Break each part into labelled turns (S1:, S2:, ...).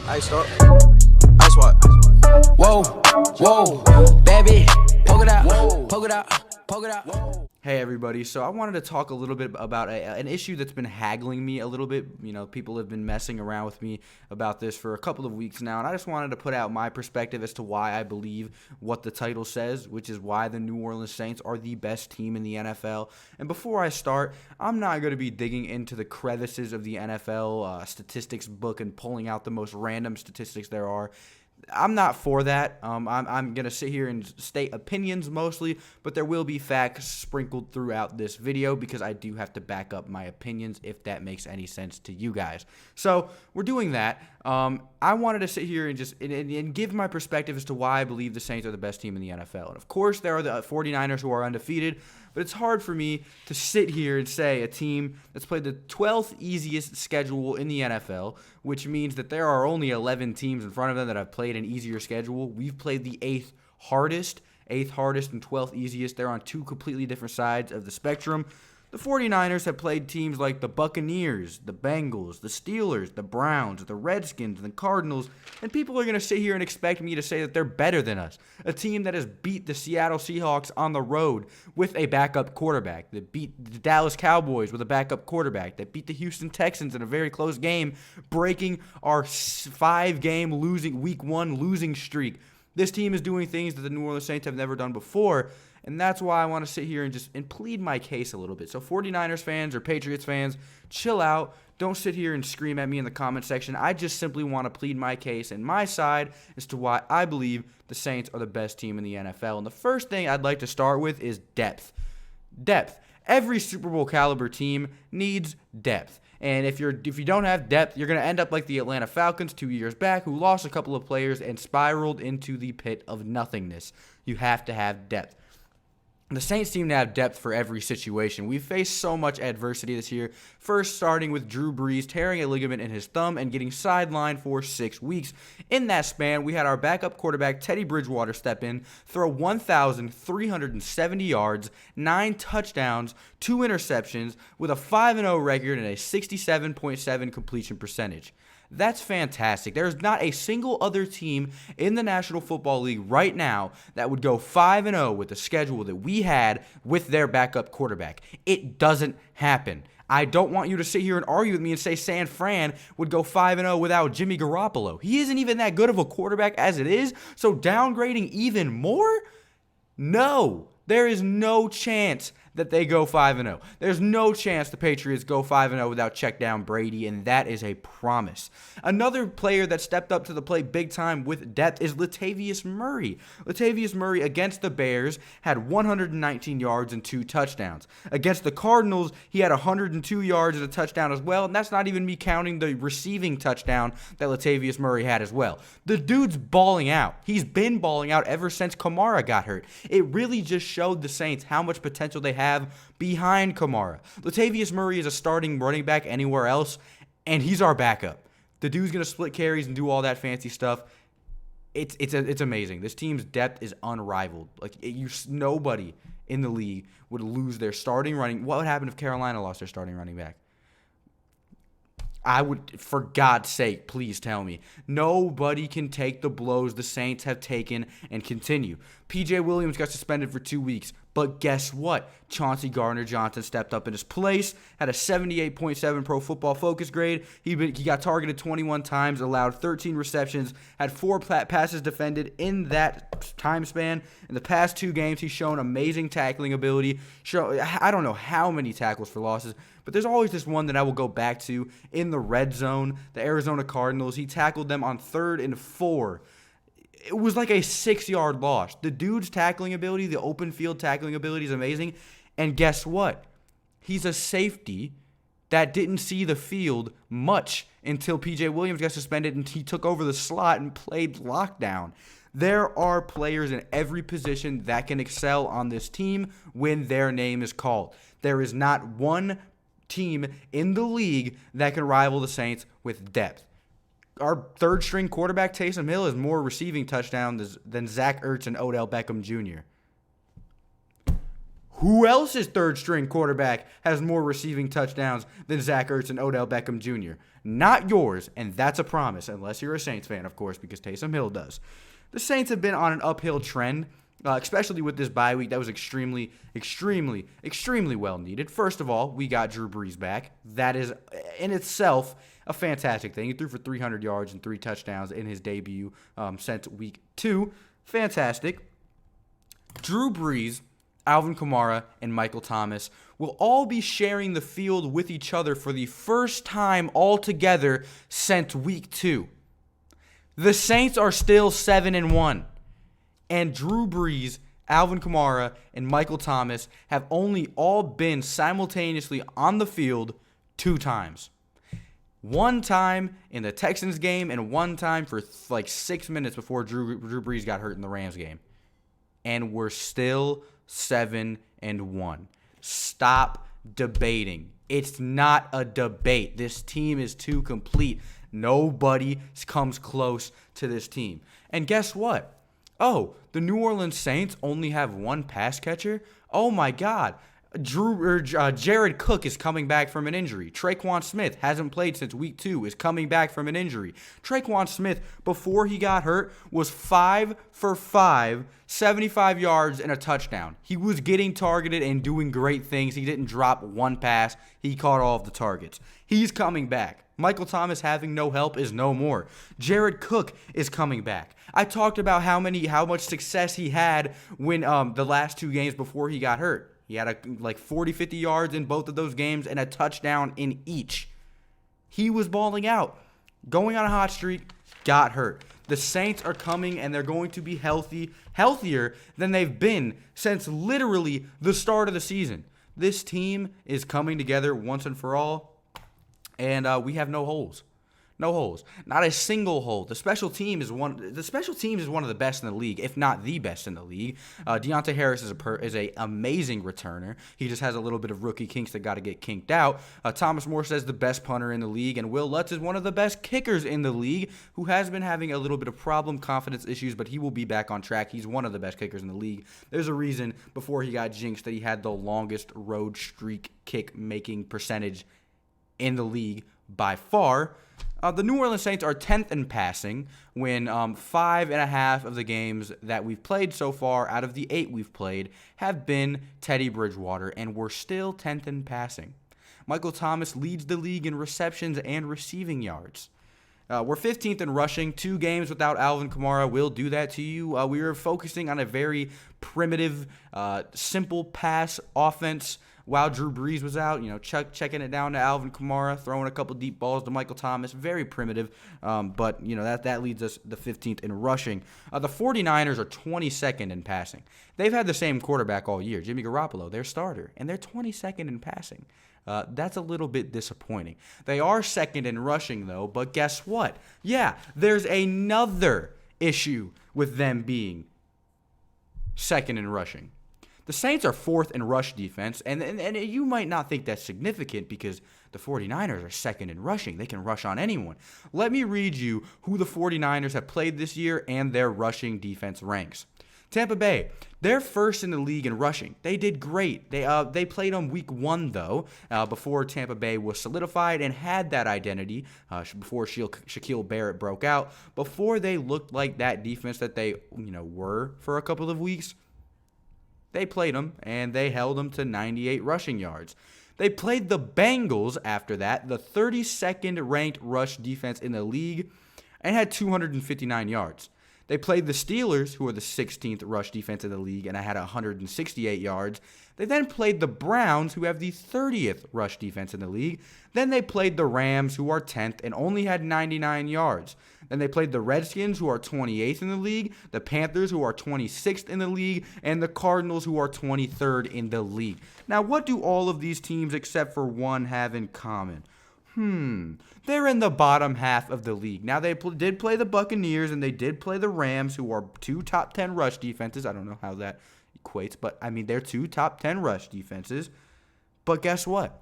S1: I start. I swat.
S2: Whoa, whoa, baby, poke it out, poke it out, poke it out.
S3: Hey everybody, so I wanted to talk a little bit about an issue that's been haggling me a little bit. You know, people have been messing around with me about this for a couple of weeks now, and I just wanted to put out my perspective as to why I believe what the title says, which is why the New Orleans Saints are the best team in the NFL. And before I start, I'm not going to be digging into the crevices of the NFL statistics book and pulling out the most random statistics there are. I'm not for that. I'm going to sit here and state opinions mostly, but there will be facts sprinkled throughout this video because I do have to back up my opinions if that makes any sense to you guys. So we're doing that. I wanted to sit here and just and give my perspective as to why I believe the Saints are the best team in the NFL. And of course, there are the 49ers who are undefeated, but it's hard for me to sit here and say a team that's played the 12th easiest schedule in the NFL, which means that there are only 11 teams in front of them that have played an easier schedule. We've played the 8th hardest and 12th easiest. They're on two completely different sides of the spectrum. The 49ers have played teams like the Buccaneers, the Bengals, the Steelers, the Browns, the Redskins, the Cardinals, and people are going to sit here and expect me to say that they're better than us. A team that has beat the Seattle Seahawks on the road with a backup quarterback, that beat the Dallas Cowboys with a backup quarterback, that beat the Houston Texans in a very close game, breaking our 5-game week 1 losing streak. This team is doing things that the New Orleans Saints have never done before, and that's why I want to sit here and plead my case a little bit. So 49ers fans or Patriots fans, chill out. Don't sit here and scream at me in the comment section. I just simply want to plead my case and my side as to why I believe the Saints are the best team in the NFL. And the first thing I'd like to start with is depth. Depth. Every Super Bowl caliber team needs depth. And if you don't have depth, you're going to end up like the Atlanta Falcons 2 years back, who lost a couple of players and spiraled into the pit of nothingness. You have to have depth. The Saints seem to have depth for every situation. We've faced so much adversity this year, first starting with Drew Brees tearing a ligament in his thumb and getting sidelined for 6 weeks. In that span, we had our backup quarterback Teddy Bridgewater step in, throw 1,370 yards, 9 touchdowns, 2 interceptions, with a 5-0 record and a 67.7 completion percentage. That's fantastic. There's not a single other team in the National Football League right now that would go 5-0 with the schedule that we had with their backup quarterback. It doesn't happen. I don't want you to sit here and argue with me and say San Fran would go 5-0 without Jimmy Garoppolo. He isn't even that good of a quarterback as it is, so downgrading even more? No. There is no chance that they go 5-0. There's no chance the Patriots go 5-0 without check down Brady, and that is a promise. Another player that stepped up to the plate big time with depth is Latavius Murray. Latavius Murray against the Bears had 119 yards and 2 touchdowns. Against the Cardinals, he had 102 yards and a touchdown as well, and that's not even me counting the receiving touchdown that Latavius Murray had as well. The dude's balling out. He's been balling out ever since Kamara got hurt. It really just showed the Saints how much potential they have behind Kamara. Latavius Murray is a starting running back anywhere else, and he's our backup. The dude's going to split carries and do all that fancy stuff. It's amazing. This team's depth is unrivaled. Nobody in the league would lose their starting running. What would happen if Carolina lost their starting running back? I would, for God's sake, please tell me. Nobody can take the blows the Saints have taken and continue. P.J. Williams got suspended for 2 weeks, but guess what? Chauncey Gardner-Johnson stepped up in his place, had a 78.7 Pro Football Focus grade. He got targeted 21 times, allowed 13 receptions, had 4 passes defended in that time span. In the past 2 games, he's shown amazing tackling ability. I don't know how many tackles for losses, but there's always this one that I will go back to in the red zone. The Arizona Cardinals, he tackled them on 3rd and 4. It was like a 6-yard loss. The dude's tackling ability, the open field tackling ability is amazing. And guess what? He's a safety that didn't see the field much until P.J. Williams got suspended and he took over the slot and played lockdown. There are players in every position that can excel on this team when their name is called. There is not one team in the league that can rival the Saints with depth. Our third-string quarterback, Taysom Hill, has more receiving touchdowns than Zach Ertz and Odell Beckham Jr. Who else's third-string quarterback has more receiving touchdowns than Zach Ertz and Odell Beckham Jr.? Not yours, and that's a promise, unless you're a Saints fan, of course, because Taysom Hill does. The Saints have been on an uphill trend, especially with this bye week that was extremely well needed. First of all, we got Drew Brees back. That is, in itself, a fantastic thing. He threw for 300 yards and 3 touchdowns in his debut since week 2. Fantastic. Drew Brees, Alvin Kamara, and Michael Thomas will all be sharing the field with each other for the first time all together since week 2. The Saints are still 7-1, and Drew Brees, Alvin Kamara, and Michael Thomas have only all been simultaneously on the field 2 times. One time in the Texans game and one time for like 6 minutes before Drew Brees got hurt in the Rams game. And we're still 7-1. Stop debating. It's not a debate. This team is too complete. Nobody comes close to this team. And guess what? Oh, the New Orleans Saints only have one pass catcher? Oh my God. Jared Cook is coming back from an injury. Traquan Smith hasn't played since week 2, is coming back from an injury. Traquan Smith, before he got hurt, was 5 for 5, 75 yards and a touchdown. He was getting targeted and doing great things. He didn't drop one pass. He caught all of the targets. He's coming back. Michael Thomas having no help is no more. Jared Cook is coming back. I talked about how much success he had when the last 2 games before he got hurt. He had like 40, 50 yards in both of those games and a touchdown in each. He was balling out, going on a hot streak, got hurt. The Saints are coming, and they're going to be healthier than they've been since literally the start of the season. This team is coming together once and for all, and we have no holes. No holes. Not a single hole. The special teams is one of the best in the league, if not the best in the league. Deontay Harris is a amazing returner. He just has a little bit of rookie kinks that got to get kinked out. Thomas Morse is the best punter in the league, and Will Lutz is one of the best kickers in the league, who has been having a little bit of confidence issues, but he will be back on track. He's one of the best kickers in the league. There's a reason before he got jinxed that he had the longest road streak kick making percentage in the league by far. The New Orleans Saints are 10th in passing when 5.5 of the games that we've played so far out of the 8 we've played have been Teddy Bridgewater, and we're still 10th in passing. Michael Thomas leads the league in receptions and receiving yards. We're 15th in rushing. 2 games without Alvin Kamara will do that to you. We are focusing on a very primitive, simple pass offense while Drew Brees was out, checking it down to Alvin Kamara, throwing a couple deep balls to Michael Thomas. Very primitive, but that leads us the 15th in rushing. The 49ers are 22nd in passing. They've had the same quarterback all year, Jimmy Garoppolo, their starter, and they're 22nd in passing. That's a little bit disappointing. They are 2nd in rushing, though, but guess what? Yeah, there's another issue with them being 2nd in rushing. The Saints are 4th in rush defense, and you might not think that's significant because the 49ers are 2nd in rushing. They can rush on anyone. Let me read you who the 49ers have played this year and their rushing defense ranks. Tampa Bay, they're 1st in the league in rushing. They did great. They played on week 1, though, before Tampa Bay was solidified and had that identity, before Shaquille Barrett broke out, before they looked like that defense that they were for a couple of weeks. They played them, and they held them to 98 rushing yards. They played the Bengals after that, the 32nd ranked rush defense in the league, and had 259 yards. They played the Steelers, who are the 16th rush defense in the league, and I had 168 yards. They then played the Browns, who have the 30th rush defense in the league. Then they played the Rams, who are 10th and only had 99 yards. Then they played the Redskins, who are 28th in the league, the Panthers, who are 26th in the league, and the Cardinals, who are 23rd in the league. Now, what do all of these teams, except for one, have in common? They're in the bottom half of the league. Now, they did play the Buccaneers, and they did play the Rams, who are 2 top 10 rush defenses. I don't know how that equates, but, they're 2 top 10 rush defenses. But guess what?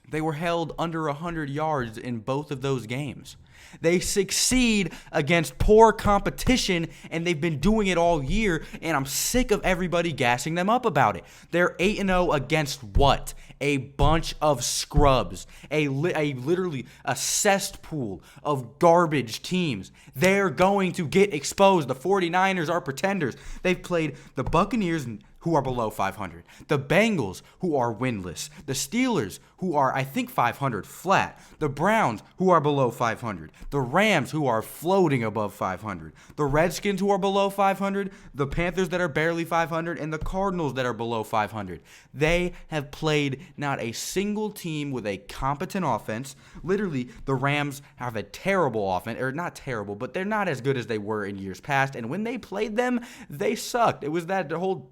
S3: They were held under 100 yards in both of those games. They succeed against poor competition, and they've been doing it all year, and I'm sick of everybody gassing them up about it. They're 8-0 against what? A bunch of scrubs, literally a cesspool of garbage teams. They're going to get exposed. The 49ers are pretenders. They've played the Buccaneers, who are below 500, the Bengals, who are winless, the Steelers, who are, I think, 500 flat, the Browns, who are below 500, the Rams, who are floating above 500, the Redskins, who are below 500, the Panthers that are barely 500, and the Cardinals that are below 500. They have played not a single team with a competent offense. Literally, the Rams have a terrible offense, or not terrible, but they're not as good as they were in years past, and when they played them, they sucked. It was that whole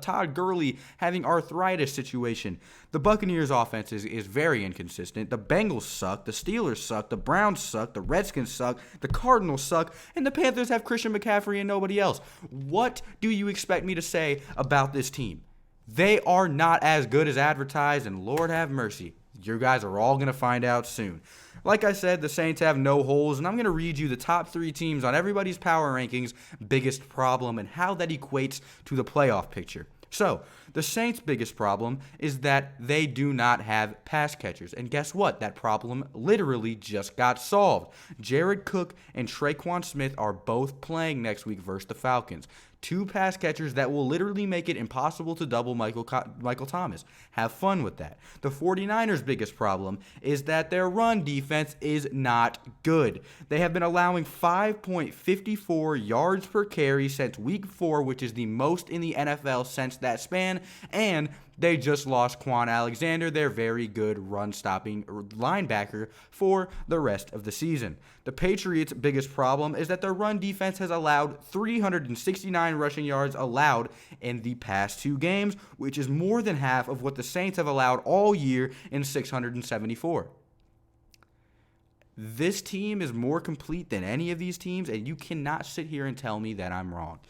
S3: Todd Gurley having arthritis situation. The Buccaneers offense is very inconsistent. The Bengals suck. The Steelers suck. The Browns suck. The Redskins suck. The Cardinals suck. And the Panthers have Christian McCaffrey and nobody else. What do you expect me to say about this team? They are not as good as advertised, and Lord have mercy, you guys are all going to find out soon. Like I said, the Saints have no holes, and I'm going to read you the top 3 teams on everybody's power rankings, biggest problem, and how that equates to the playoff picture. So, the Saints' biggest problem is that they do not have pass catchers. And guess what? That problem literally just got solved. Jared Cook and Traquan Smith are both playing next week versus the Falcons. 2 pass catchers that will literally make it impossible to double Michael Thomas. Have fun with that. The 49ers' biggest problem is that their run defense is not good. They have been allowing 5.54 yards per carry since week 4, which is the most in the NFL since that span, and they just lost Quan Alexander, their very good run-stopping linebacker, for the rest of the season. The Patriots' biggest problem is that their run defense has allowed 369 rushing yards allowed in the past 2 games, which is more than half of what the Saints have allowed all year in 674. This team is more complete than any of these teams, and you cannot sit here and tell me that I'm wrong.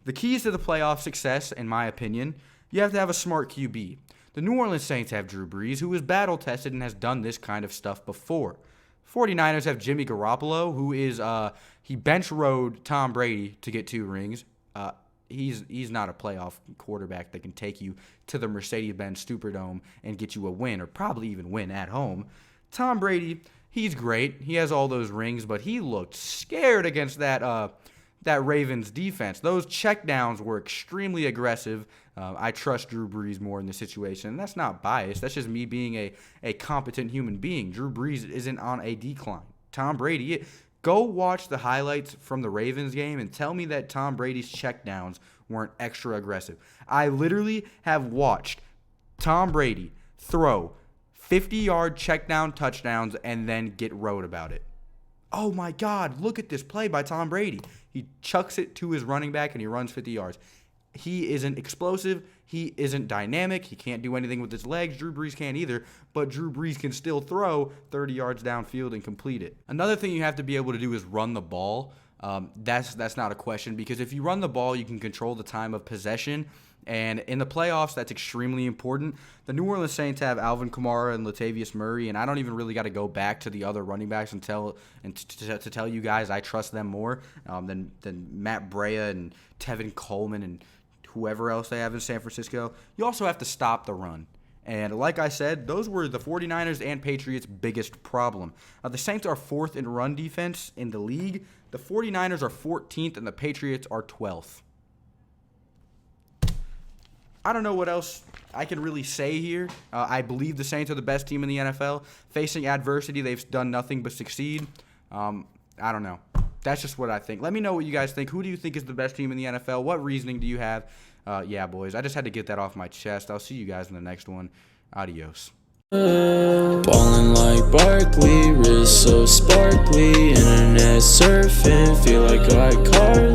S3: The keys to the playoff success, in my opinion, you have to have a smart QB. The New Orleans Saints have Drew Brees, who is battle-tested and has done this kind of stuff before. 49ers have Jimmy Garoppolo, who is he bench-rode Tom Brady to get 2 rings. He's not a playoff quarterback that can take you to the Mercedes-Benz Superdome and get you a win, or probably even win at home. Tom Brady, he's great. He has all those rings, but he looked scared against that Ravens defense. Those checkdowns were extremely aggressive. I trust Drew Brees more in this situation. And that's not biased. That's just me being a competent human being. Drew Brees isn't on a decline. Tom Brady, go watch the highlights from the Ravens game and tell me that Tom Brady's checkdowns weren't extra aggressive. I literally have watched Tom Brady throw 50-yard checkdown touchdowns and then get rode about it. Oh my God, look at this play by Tom Brady. He chucks it to his running back and he runs 50 yards. He isn't explosive. He isn't dynamic. He can't do anything with his legs. Drew Brees can't either, but Drew Brees can still throw 30 yards downfield and complete it. Another thing you have to be able to do is run the ball. That's not a question, because if you run the ball, you can control the time of possession. And in the playoffs, that's extremely important. The New Orleans Saints have Alvin Kamara and Latavius Murray, and I don't even really got to go back to the other running backs to tell you guys I trust them more than Matt Breida and Tevin Coleman and whoever else they have in San Francisco. You also have to stop the run. And like I said, those were the 49ers and Patriots' biggest problem. The Saints are 4th in run defense in the league. The 49ers are 14th, and the Patriots are 12th. I don't know what else I can really say here. I believe the Saints are the best team in the NFL. Facing adversity, they've done nothing but succeed. I don't know. That's just what I think. Let me know what you guys think. Who do you think is the best team in the NFL? What reasoning do you have? Yeah, boys, I just had to get that off my chest. I'll see you guys in the next one. Adios.
S4: Ballin' like Barkley, wrist so sparkly, internet surfing, feel like I Carly.